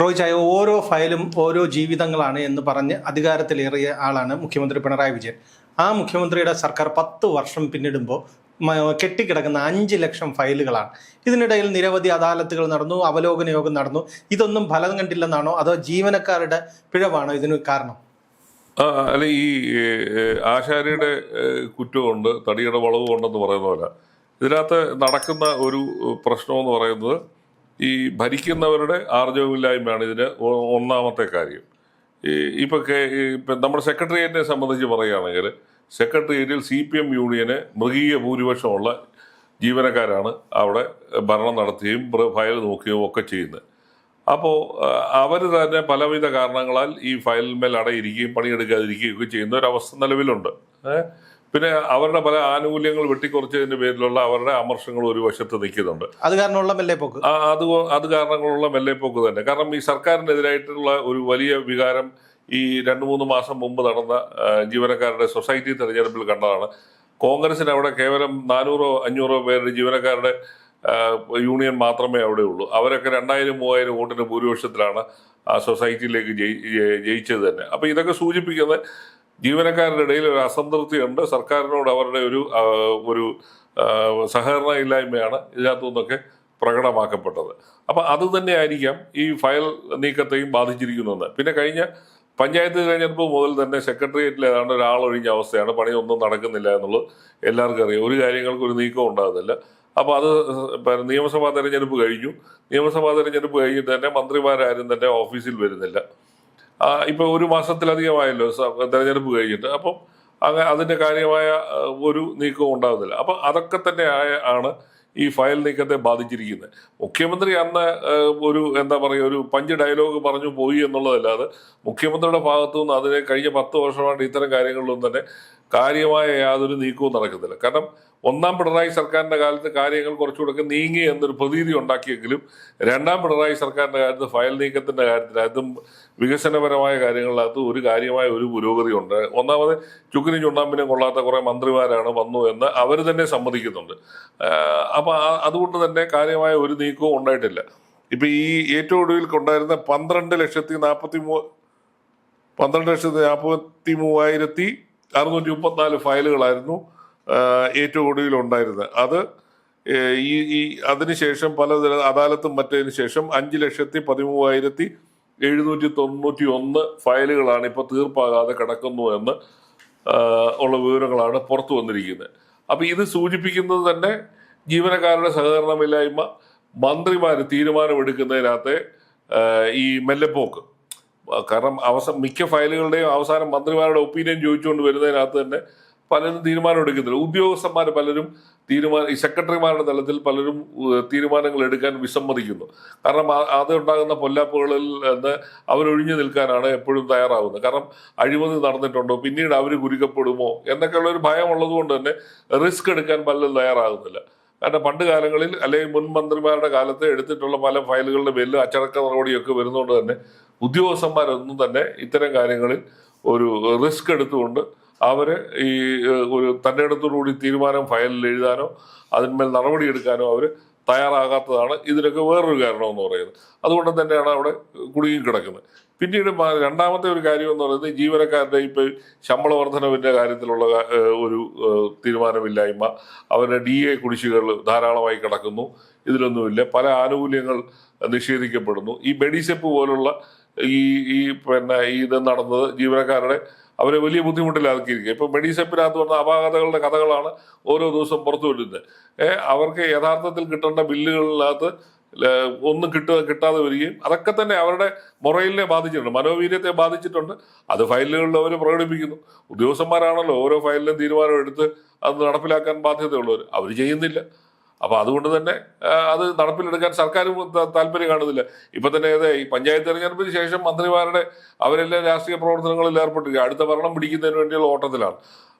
റോയ് ചായ ഓരോ ഫയലും ഓരോ ജീവിതങ്ങളാണ് എന്ന് പറഞ്ഞ് അധികാരത്തിലേറിയ ആളാണ് മുഖ്യമന്ത്രി പിണറായി വിജയൻ. ആ മുഖ്യമന്ത്രിയുടെ സർക്കാർ 10 വർഷം പിന്നിടുമ്പോൾ കെട്ടിക്കിടക്കുന്ന 5 ലക്ഷം ഫയലുകളാണ്. ഇതിനിടയിൽ നിരവധി അദാലത്തുകൾ നടന്നു, അവലോകന യോഗം നടന്നു. ഇതൊന്നും ഫലം കണ്ടില്ലെന്നാണോ അതോ ജീവനക്കാരുടെ പിഴവാണോ ഇതിന് കാരണം? അല്ല, ഈ ആശാരിയുടെ കുറ്റമുണ്ട്, തടിയുടെ വളവ് ഉണ്ടെന്ന് പറയുന്ന പോലെ ഇതിനകത്ത് നടക്കുന്ന ഒരു പ്രശ്നമെന്ന് പറയുന്നത് ഈ ഭരിക്കുന്നവരുടെ ആർജവമില്ലായ്മയാണ് ഇതിന് ഒന്നാമത്തെ കാര്യം. ഇപ്പം നമ്മുടെ സെക്രട്ടേറിയറ്റിനെ സംബന്ധിച്ച് പറയുകയാണെങ്കിൽ സെക്രട്ടേറിയറ്റിൽ CPM യൂണിയന് മൃഗീയ ഭൂരിപക്ഷമുള്ള ജീവനക്കാരാണ് അവിടെ ഭരണം നടത്തുകയും ഫയൽ നോക്കുകയും ഒക്കെ ചെയ്യുന്നത്. അപ്പോൾ അവർ തന്നെ പലവിധ കാരണങ്ങളാൽ ഈ ഫയലിന്മേൽ അടയിരിക്കുകയും പണിയെടുക്കാതിരിക്കുകയും ഒക്കെ ചെയ്യുന്ന ഒരവസ്ഥ നിലവിലുണ്ട്. പിന്നെ അവരുടെ പല ആനുകൂല്യങ്ങൾ വെട്ടിക്കുറച്ചതിന്റെ പേരിലുള്ള അവരുടെ അമർഷങ്ങൾ ഒരു വശത്ത് നിൽക്കുന്നുണ്ട്. അത് കാരണമുള്ള മെല്ലെപ്പോക്ക് അത് കാരണങ്ങളുള്ള മെല്ലെപ്പോക്ക് തന്നെ. കാരണം ഈ സർക്കാരിനെതിരായിട്ടുള്ള ഒരു വലിയ വികാരം ഈ 2-3 മാസം മുമ്പ് നടന്ന ജീവനക്കാരുടെ സൊസൈറ്റി തെരഞ്ഞെടുപ്പിൽ കണ്ടതാണ്. കോൺഗ്രസിന് അവിടെ കേവലം 400-500 പേരുടെ ജീവനക്കാരുടെ യൂണിയൻ മാത്രമേ അവിടെ ഉള്ളൂ. അവരൊക്കെ 2000-3000 വോട്ടിന്റെ ഭൂരിപക്ഷത്തിലാണ് ആ സൊസൈറ്റിയിലേക്ക് ജയിച്ചത് തന്നെ. അപ്പൊ ഇതൊക്കെ സൂചിപ്പിക്കുന്നത് ജീവനക്കാരുടെ ഇടയിൽ ഒരു അസംതൃപ്തിയുണ്ട്, സർക്കാരിനോട് അവരുടെ ഒരു സഹകരണ ഇല്ലായ്മയാണ് ഇതിനകത്തു നിന്നൊക്കെ പ്രകടമാക്കപ്പെട്ടത്. അപ്പൊ അത് തന്നെയായിരിക്കാം ഈ ഫയൽ നീക്കത്തെയും ബാധിച്ചിരിക്കുന്നത്. പിന്നെ കഴിഞ്ഞ പഞ്ചായത്ത് തെരഞ്ഞെടുപ്പ് മുതൽ തന്നെ സെക്രട്ടേറിയറ്റിൽ ഏതാണ്ട് ഒരാളൊഴിഞ്ഞ അവസ്ഥയാണ്, പണിയൊന്നും നടക്കുന്നില്ല എന്നുള്ളത് എല്ലാവർക്കും അറിയാം. ഒരു കാര്യങ്ങൾക്ക് ഒരു നീക്കം ഉണ്ടാകുന്നില്ല. അപ്പോൾ അത് നിയമസഭാ തെരഞ്ഞെടുപ്പ് കഴിഞ്ഞു. നിയമസഭാ തെരഞ്ഞെടുപ്പ് കഴിഞ്ഞിട്ട് തന്നെ മന്ത്രിമാരാരും തന്നെ ഓഫീസിൽ വരുന്നില്ല. ഇപ്പോൾ 1 മാസത്തിലധികമായല്ലോ തെരഞ്ഞെടുപ്പ് കഴിഞ്ഞിട്ട്. അപ്പം അതിൻ്റെ കാര്യമായ ഒരു നീക്കവും ഉണ്ടാകുന്നില്ല. അപ്പം അതൊക്കെ തന്നെ ആണ് ഈ ഫയൽ നീക്കത്തെ ബാധിച്ചിരിക്കുന്നത്. മുഖ്യമന്ത്രി അന്ന് എന്താ പറയുക, ഒരു പഞ്ച് ഡയലോഗ് പറഞ്ഞു പോയി എന്നുള്ളതല്ലാതെ മുഖ്യമന്ത്രിയുടെ ഭാഗത്തു നിന്ന് അതിനെ കഴിഞ്ഞ 10 വർഷമായിട്ട് ഇത്തരം കാര്യങ്ങളിലൊന്നും തന്നെ കാര്യമായ യാതൊരു നീക്കവും നടക്കുന്നില്ല. കാരണം 1ാം പിണറായി സർക്കാരിന്റെ കാലത്ത് കാര്യങ്ങൾ കുറച്ചുകൂടെ നീങ്ങി എന്നൊരു പ്രതീതി ഉണ്ടാക്കിയെങ്കിലും 2ാം പിണറായി സർക്കാരിന്റെ കാലത്ത് ഫയൽ നീക്കത്തിന്റെ കാര്യത്തിൽ അതും വികസനപരമായ കാര്യങ്ങളിനകത്ത് ഒരു കാര്യമായ ഒരു പുരോഗതി ഉണ്ട്. ഒന്നാമത് ചുക്കിനും ചുണ്ണാമ്പിനും കൊള്ളാത്ത കുറെ മന്ത്രിമാരാണ് വന്നു എന്ന് അവർ തന്നെ സമ്മതിക്കുന്നുണ്ട്. അപ്പൊ അതുകൊണ്ട് തന്നെ കാര്യമായ ഒരു നീക്കവും ഉണ്ടായിട്ടില്ല. ഇപ്പൊ ഈ ഏറ്റവും ഒടുവിൽ കൊണ്ടായിരുന്ന 12,43,634 ഫയലുകളായിരുന്നു ഏറ്റവും ഒടുവിൽ ഉണ്ടായിരുന്നത്. അത് ഈ അതിനുശേഷം പല അദാലത്തും മറ്റതിന് ശേഷം 5,13,791 ഫയലുകളാണ് ഇപ്പൊ തീർപ്പാകാതെ കിടക്കുന്നു എന്ന് ഉള്ള വിവരങ്ങളാണ് പുറത്തു വന്നിരിക്കുന്നത്. അപ്പൊ ഇത് സൂചിപ്പിക്കുന്നത് തന്നെ ജീവനക്കാരുടെ സഹകരണമില്ലായ്മ, മന്ത്രിമാർ തീരുമാനമെടുക്കുന്നതിനകത്തെ ഈ മെല്ലെപ്പോക്ക്. കാരണം മിക്ക ഫയലുകളുടെയും അവസാനം മന്ത്രിമാരുടെ ഒപ്പീനിയൻ ചോദിച്ചുകൊണ്ട് വരുന്നതിനകത്ത് തന്നെ പലരും തീരുമാനം എടുക്കുന്നില്ല. ഉദ്യോഗസ്ഥന്മാർ പലരും ഈ സെക്രട്ടറിമാരുടെ തലത്തിൽ പലരും തീരുമാനങ്ങൾ എടുക്കാൻ വിസമ്മതിക്കുന്നു. കാരണം അത് ഉണ്ടാകുന്ന പൊല്ലാപ്പുകളിൽ നിന്ന് അവരൊഴിഞ്ഞു നിൽക്കാനാണ് എപ്പോഴും തയ്യാറാവുന്നത്. കാരണം അഴിമതി നടന്നിട്ടുണ്ടോ, പിന്നീട് അവർ കുരുക്കപ്പെടുമോ എന്നൊക്കെയുള്ള ഒരു ഭയം ഉള്ളതുകൊണ്ട് തന്നെ റിസ്ക് എടുക്കാൻ പലരും തയ്യാറാകുന്നില്ല. കാരണം പണ്ട് കാലങ്ങളിൽ അല്ലെങ്കിൽ മുൻ മന്ത്രിമാരുടെ കാലത്ത് എടുത്തിട്ടുള്ള പല ഫയലുകളുടെ പേരിൽ അച്ചടക്ക നടപടിയൊക്കെ വരുന്നതുകൊണ്ട് തന്നെ ഉദ്യോഗസ്ഥന്മാരൊന്നും തന്നെ ഇത്തരം കാര്യങ്ങളിൽ ഒരു റിസ്ക് എടുത്തുകൊണ്ട് അവര് ഈ ഒരു തൻ്റെ ഇടത്തോടുകൂടി തീരുമാനം ഫയലിൽ എഴുതാനോ അതിന്മേൽ നടപടിയെടുക്കാനോ അവർ തയ്യാറാകാത്തതാണ് ഇതിനൊക്കെ വേറൊരു കാരണമെന്ന് പറയുന്നത്. അതുകൊണ്ട് തന്നെയാണ് അവിടെ കുടുങ്ങി കിടക്കുന്നത്. പിന്നീട് 2ാമത്തെ ഒരു കാര്യം എന്ന് പറയുന്നത് ജീവനക്കാരുടെ ഇപ്പൊ ശമ്പള വർധനവിന്റെ കാര്യത്തിലുള്ള ഒരു തീരുമാനമില്ലായ്മ, അവരുടെ DA കുടിശ്ശികകൾ ധാരാളമായി കിടക്കുന്നു, ഇതിലൊന്നുമില്ല. പല ആനുകൂല്യങ്ങൾ നിഷേധിക്കപ്പെടുന്നു. ഈ മെഡിസെപ്പ് പോലുള്ള ഇത് നടന്നത് ജീവനക്കാരുടെ അവരെ വലിയ ബുദ്ധിമുട്ടിലാക്കിയിരിക്കുക. ഇപ്പൊ മെഡിസെപ്പിനകത്ത് വന്ന അപാകതകളുടെ കഥകളാണ് ഓരോ ദിവസം പുറത്തു വരുന്നത്. അവർക്ക് യഥാർത്ഥത്തിൽ കിട്ടേണ്ട ബില്ലുകളിനകത്ത് ഒന്നും കിട്ടാതെ വരികയും അതൊക്കെ തന്നെ അവരുടെ മൊറയിലിനെ ബാധിച്ചിട്ടുണ്ട്, മനോവീര്യത്തെ ബാധിച്ചിട്ടുണ്ട്. അത് ഫയലുകളിൽ അവർ പ്രകടിപ്പിക്കുന്നു. ഉദ്യോഗസ്ഥന്മാരാണല്ലോ ഓരോ ഫയലിലും തീരുമാനം എടുത്ത് അത് നടപ്പിലാക്കാൻ ബാധ്യതയുള്ളവർ. അവർ ചെയ്യുന്നില്ല. അപ്പൊ അതുകൊണ്ട് തന്നെ അത് നടപ്പിലെടുക്കാൻ സർക്കാരും താല്പര്യം കാണുന്നില്ല. ഇപ്പൊ തന്നെ ഈ പഞ്ചായത്ത് തെരഞ്ഞെടുപ്പിന് ശേഷം മന്ത്രിമാരുടെ അവരെല്ലാം രാഷ്ട്രീയ പ്രവർത്തനങ്ങളിൽ ഏർപ്പെട്ടിരിക്കുക, അടുത്ത ഭരണം പിടിക്കുന്നതിന് വേണ്ടിയുള്ള ഓട്ടത്തിലാണ്.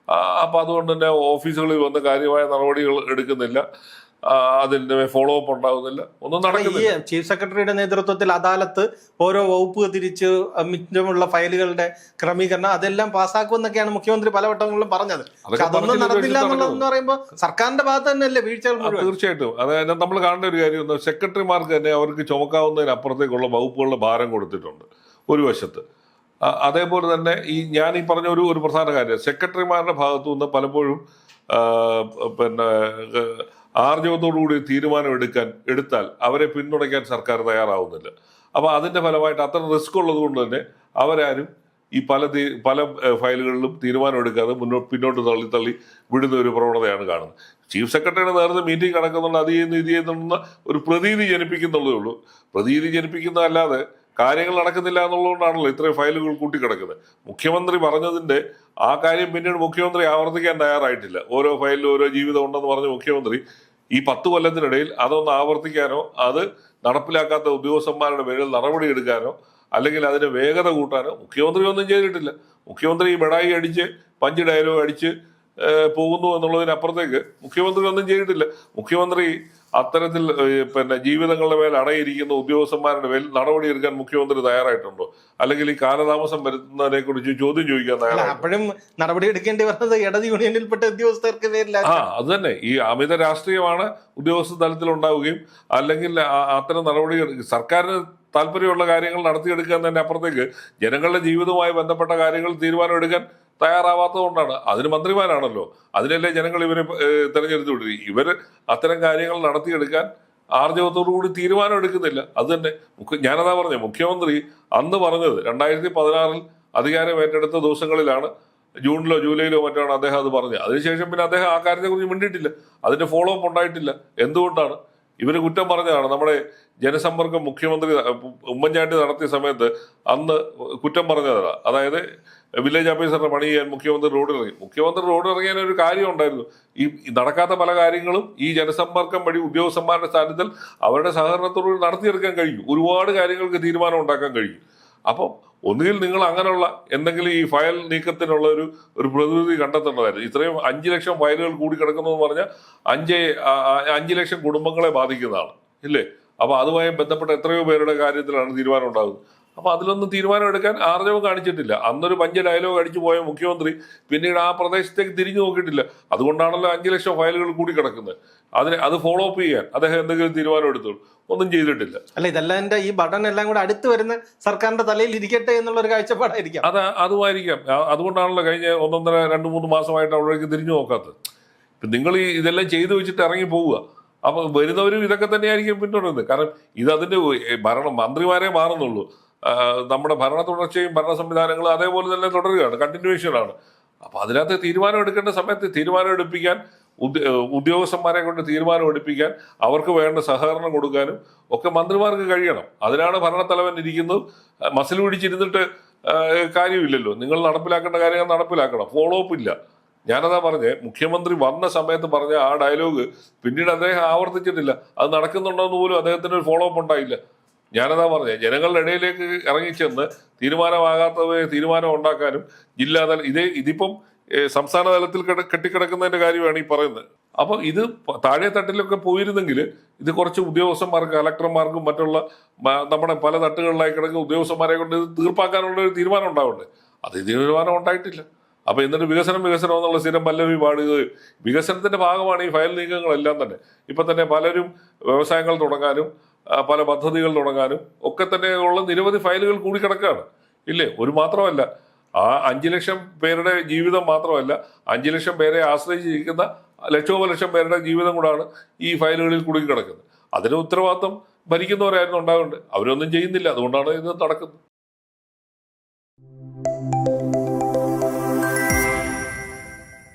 അപ്പൊ അതുകൊണ്ട് തന്നെ ഓഫീസുകളിൽ വന്ന് കാര്യമായ നടപടികൾ എടുക്കുന്നില്ല. അതിന്റെ ഫോളോ അപ്പ് ഉണ്ടാകുന്നില്ല, ഒന്നും ഈ നടക്കുന്നില്ല. ചീഫ് സെക്രട്ടറിയുടെ നേതൃത്വത്തിൽ അദാലത്ത് ഓരോ വകുപ്പ് തിരിച്ച് മിച്ചമുള്ള ഫയലുകളുടെ ക്രമീകരണം അതെല്ലാം പാസ്സാക്കുമെന്നൊക്കെയാണ് മുഖ്യമന്ത്രി പലവട്ടങ്ങളിലും പറഞ്ഞത്. പക്ഷെ അതൊന്നും നടന്നില്ല എന്നുള്ളതെന്ന് പറയുമ്പോൾ സർക്കാരിന്റെ ഭാഗത്ത് തന്നെയല്ലേ വീഴ്ചകൾ മുഴുവൻ? തീർച്ചയായിട്ടും. അതായത് നമ്മൾ കാണേണ്ട ഒരു കാര്യം, സെക്രട്ടറിമാർക്ക് തന്നെ അവർക്ക് ചുമക്കാവുന്നതിനപ്പുറത്തേക്കുള്ള വകുപ്പുകളുടെ ഭാരം കൊടുത്തിട്ടുണ്ട് ഒരു വശത്ത്. അതേപോലെ തന്നെ ഞാൻ ഈ പറഞ്ഞ ഒരു പ്രധാന കാര്യം, സെക്രട്ടറിമാരുടെ ഭാഗത്തു നിന്ന് പലപ്പോഴും പിന്നെ ആർജവത്തോടുകൂടി തീരുമാനം എടുത്താൽ അവരെ പിന്തുണയ്ക്കാൻ സർക്കാർ തയ്യാറാവുന്നില്ല. അപ്പോൾ അതിന്റെ ഫലമായിട്ട് അത്ര റിസ്ക് ഉള്ളത് കൊണ്ട് തന്നെ അവരാരും ഈ പല ഫയലുകളിലും തീരുമാനം എടുക്കാതെ പിന്നോട്ട് തള്ളി വിടുന്ന ഒരു പ്രവണതയാണ് കാണുന്നത്. ചീഫ് സെക്രട്ടറിയുടെ നേരത്തെ മീറ്റിംഗ് നടക്കുന്നുണ്ട്, അത് ചെയ്യുന്നു ഇത് ചെയ്യുന്ന ഒരു പ്രതീതി ജനിപ്പിക്കുന്നുള്ളതേ ഉള്ളൂ. പ്രതീതി ജനിപ്പിക്കുന്നതല്ലാതെ കാര്യങ്ങൾ നടക്കുന്നില്ല എന്നുള്ളതുകൊണ്ടാണല്ലോ ഇത്രയും ഫയലുകൾ കൂട്ടിക്കിടക്കുന്നത്. മുഖ്യമന്ത്രി പറഞ്ഞതിന്റെ ആ കാര്യം പിന്നീട് മുഖ്യമന്ത്രി ആവർത്തിക്കാൻ തയ്യാറായിട്ടില്ല. ഓരോ ഫയലിലും ഓരോ ജീവിതം ഉണ്ടെന്ന് പറഞ്ഞ മുഖ്യമന്ത്രി ഈ 10 കൊല്ലത്തിനിടയിൽ അതൊന്ന് ആവർത്തിക്കാനോ അത് നടപ്പിലാക്കാത്ത ഉദ്യോഗസ്ഥന്മാരുടെ പേരിൽ നടപടിയെടുക്കാനോ അല്ലെങ്കിൽ അതിന് വേഗത കൂട്ടാനോ മുഖ്യമന്ത്രി ഒന്നും ചെയ്തിട്ടില്ല. മുഖ്യമന്ത്രി ഈ ബെടായി അടിച്ച് പഞ്ച് ഡയലോഗ് അടിച്ച് പോകുന്നു എന്നുള്ളതിനപ്പുറത്തേക്ക് മുഖ്യമന്ത്രി ഒന്നും ചെയ്തിട്ടില്ല. മുഖ്യമന്ത്രി അത്തരത്തിൽ ജീവിതങ്ങളുടെ മേൽ അടയിരിക്കുന്ന ഉദ്യോഗസ്ഥന്മാരുടെ മേൽ നടപടിയെടുക്കാൻ മുഖ്യമന്ത്രി തയ്യാറായിട്ടുണ്ടോ? അല്ലെങ്കിൽ ഈ കാലതാമസം വരുത്തുന്നതിനെ കുറിച്ച് ചോദ്യം ചോദിക്കാൻ തയ്യാറാണ്? അപ്പോഴും നടപടി എടുക്കേണ്ടി വരുന്നത് ഇടത് യൂണിയനിൽപ്പെട്ട ഉദ്യോഗസ്ഥർക്ക് പേരിലാണ്. അത് തന്നെ, ഈ അമിത രാഷ്ട്രീയമാണ് ഉദ്യോഗസ്ഥ തലത്തിൽ ഉണ്ടാവുകയും അല്ലെങ്കിൽ അത്തരം നടപടികൾ സർക്കാരിന് താല്പര്യമുള്ള കാര്യങ്ങൾ നടത്തിയെടുക്കുക എന്നതിന്റെ അപ്പുറത്തേക്ക് ജനങ്ങളുടെ ജീവിതവുമായി ബന്ധപ്പെട്ട കാര്യങ്ങൾ തീരുമാനമെടുക്കാൻ തയ്യാറാവാത്തതുകൊണ്ടാണ്. അതിന് മന്ത്രിമാരാണല്ലോ, അതിനല്ലേ ജനങ്ങൾ ഇവരെ തെരഞ്ഞെടുത്ത് വിടുന്നത്. ഇവർ അത്തരം കാര്യങ്ങൾ നടത്തിയെടുക്കാൻ ആർജവത്തോടു കൂടി തീരുമാനം എടുക്കുന്നില്ല. അത് തന്നെ ഞാനതാ പറഞ്ഞത്, മുഖ്യമന്ത്രി അന്ന് പറഞ്ഞത് 2016 അധികാരം ഏറ്റെടുത്ത ദിവസങ്ങളിലാണ്, ജൂണിലോ ജൂലൈയിലോ മറ്റാണ് അദ്ദേഹം അത് പറഞ്ഞത്. അതിനുശേഷം പിന്നെ അദ്ദേഹം ആ കാര്യത്തെക്കുറിച്ച് മിണ്ടിയിട്ടില്ല, അതിന്റെ ഫോളോ അപ്പ് ഉണ്ടായിട്ടില്ല. എന്തുകൊണ്ടാണ്? ഇവര് കുറ്റം പറഞ്ഞതാണ്. നമ്മുടെ ജനസമ്പർക്കം മുഖ്യമന്ത്രി ഉമ്മൻചാണ്ടി നടത്തിയ സമയത്ത് അന്ന് കുറ്റം പറഞ്ഞതാണ്. അതായത് വില്ലേജ് ഓഫീസറുടെ പണി ചെയ്യാൻ മുഖ്യമന്ത്രി റോഡിലിറങ്ങി. മുഖ്യമന്ത്രി റോഡിലിറങ്ങിയാൽ ഒരു കാര്യം ഉണ്ടായിരുന്നു, ഈ നടക്കാത്ത പല കാര്യങ്ങളും ഈ ജനസമ്പർക്കം വഴി ഉദ്യോഗസ്ഥന്മാരുടെ സ്ഥാനത്തിൽ അവരുടെ സഹകരണത്തോടുകൂടി നടത്തിയെടുക്കാൻ കഴിയും. ഒരുപാട് കാര്യങ്ങൾക്ക് തീരുമാനം ഉണ്ടാക്കാൻ കഴിയും. അപ്പം ഒന്നുകിൽ നിങ്ങൾ അങ്ങനെയുള്ള എന്തെങ്കിലും ഈ ഫയൽ നീക്കത്തിനുള്ള ഒരു പ്രതിനിധി കണ്ടെത്തേണ്ടതായിരുന്നു. ഇത്രയും 5 ലക്ഷം ഫയലുകൾ കൂടി കിടക്കുന്നു എന്ന് പറഞ്ഞാൽ 5 ലക്ഷം കുടുംബങ്ങളെ ബാധിക്കുന്നതാണ്, ഇല്ലേ? അപ്പൊ അതുമായി ബന്ധപ്പെട്ട എത്രയോ പേരുടെ കാര്യത്തിലാണ് തീരുമാനം ഉണ്ടാകുന്നത്. അപ്പൊ അതിലൊന്നും തീരുമാനം എടുക്കാൻ ആർജവം കാണിച്ചിട്ടില്ല. അന്നൊരു പഞ്ച് ഡയലോഗ് അടിച്ചു പോയ മുഖ്യമന്ത്രി പിന്നീട് ആ പ്രദേശത്തേക്ക് തിരിഞ്ഞു നോക്കിയിട്ടില്ല. അതുകൊണ്ടാണല്ലോ 5 ലക്ഷം ഫയലുകൾ കൂടി കിടക്കുന്നത്. അത് ഫോളോ അപ്പ് ചെയ്യാൻ അദ്ദേഹം എന്തെങ്കിലും തീരുമാനം എടുത്തോളൂ, ഒന്നും ചെയ്തിട്ടില്ല. അല്ല, ഇതെല്ലാം ഈ ബട്ടൺ എല്ലാം കൂടെ അടുത്ത് വരുന്ന സർക്കാരിന്റെ തലയിൽ ഇരിക്കട്ടെ എന്നുള്ള ഒരു കാഴ്ചപ്പാടായിരിക്കാം. അതുമായിരിക്കാം. അതുകൊണ്ടാണല്ലോ കഴിഞ്ഞ 1.5-2-3 മാസമായിട്ട് അവിടേക്ക് തിരിഞ്ഞു നോക്കാത്തത്. ഇപ്പം നിങ്ങൾ ഇതെല്ലാം ചെയ്തു വെച്ചിട്ട് ഇറങ്ങി പോവുക. അപ്പൊ വരുന്നവരും ഇതൊക്കെ തന്നെയായിരിക്കും പിന്തുടരുന്നത്. കാരണം അതിന്റെ മന്ത്രിമാരെ മാറുന്നുള്ളൂ. നമ്മുടെ ഭരണ തുടർച്ചയും ഭരണ സംവിധാനങ്ങളും അതേപോലെ തന്നെ തുടരുകയാണ്, കണ്ടിന്യൂവേഷനാണ്. അപ്പൊ അതിനകത്ത് തീരുമാനം എടുക്കേണ്ട സമയത്ത് തീരുമാനം എടുപ്പിക്കാൻ, ഉദ്യോഗസ്ഥന്മാരെ കൊണ്ട് തീരുമാനം എടുപ്പിക്കാൻ, അവർക്ക് വേണ്ട സഹകരണം കൊടുക്കാനും ഒക്കെ മന്ത്രിമാർക്ക് കഴിയണം. അതിനാണ് ഭരണത്തലവൻ ഇരിക്കുന്നത്. മസിൽ പിടിച്ചിരുന്നിട്ട് കാര്യമില്ലല്ലോ. നിങ്ങൾ നടപ്പിലാക്കേണ്ട കാര്യങ്ങൾ നടപ്പിലാക്കണം, ഫോളോ അപ്പ് ഇല്ല. ഞാനതാ പറഞ്ഞേ, മുഖ്യമന്ത്രി വന്ന സമയത്ത് പറഞ്ഞ ആ ഡയലോഗ് പിന്നീട് അദ്ദേഹം ആവർത്തിച്ചിട്ടില്ല. അത് നടക്കുന്നുണ്ടോന്ന് പോലും അദ്ദേഹത്തിന് ഒരു ഫോളോ അപ്പ് ഉണ്ടായില്ല. ഞാനതാ പറഞ്ഞേ, ജനങ്ങളുടെ ഇടയിലേക്ക് ഇറങ്ങിച്ചെന്ന് തീരുമാനമാകാത്തവരെ തീരുമാനം ഉണ്ടാക്കാനും ജില്ലാതല ഇതിപ്പം സംസ്ഥാന തലത്തിൽ കെട്ടിക്കിടക്കുന്നതിന്റെ കാര്യമാണ് ഈ പറയുന്നത്. അപ്പൊ ഇത് താഴെ തട്ടിലൊക്കെ പോയിരുന്നെങ്കിൽ ഇത് കുറച്ച് ഉദ്യോഗസ്ഥന്മാർക്ക്, കലക്ടർമാർക്കും മറ്റുള്ള നമ്മുടെ പല തട്ടുകളിലായി കിടക്കുന്ന ഉദ്യോഗസ്ഥന്മാരെ കൊണ്ട് ഇത് തീർപ്പാക്കാനുള്ള ഒരു തീരുമാനം ഉണ്ടാവണ്ടേ. അത് തീരുമാനം ഉണ്ടായിട്ടില്ല. അപ്പൊ എന്നിട്ട് വികസനം എന്നുള്ള സ്ഥിരം പല്ലവി പാടുകയും വികസനത്തിന്റെ ഭാഗമാണ് ഈ ഫയൽ നീക്കങ്ങളെല്ലാം തന്നെ. ഇപ്പൊ തന്നെ പലരും വ്യവസായങ്ങൾ തുടങ്ങാനും പല പദ്ധതികൾ തുടങ്ങാനും ഒക്കെ തന്നെ ഉള്ള നിരവധി ഫയലുകൾ കൂടി കിടക്കുകയാണ്, ഇല്ലേ? ഒരു മാത്രമല്ല, ആ 5 ലക്ഷം പേരുടെ ജീവിതം മാത്രമല്ല, 5 ലക്ഷം പേരെ ആശ്രയിച്ചിരിക്കുന്ന ലക്ഷം പേരുടെ ജീവിതം കൂടാണ് ഈ ഫയലുകളിൽ കുടുങ്ങി കിടക്കുന്നത്. അതിന് ഉത്തരവാദിത്വം ഭരിക്കുന്നവരായിരുന്നു ഉണ്ടാകേണ്ടത്. അവരൊന്നും ചെയ്യുന്നില്ല. അതുകൊണ്ടാണ് ഇത് നടക്കുന്നത്.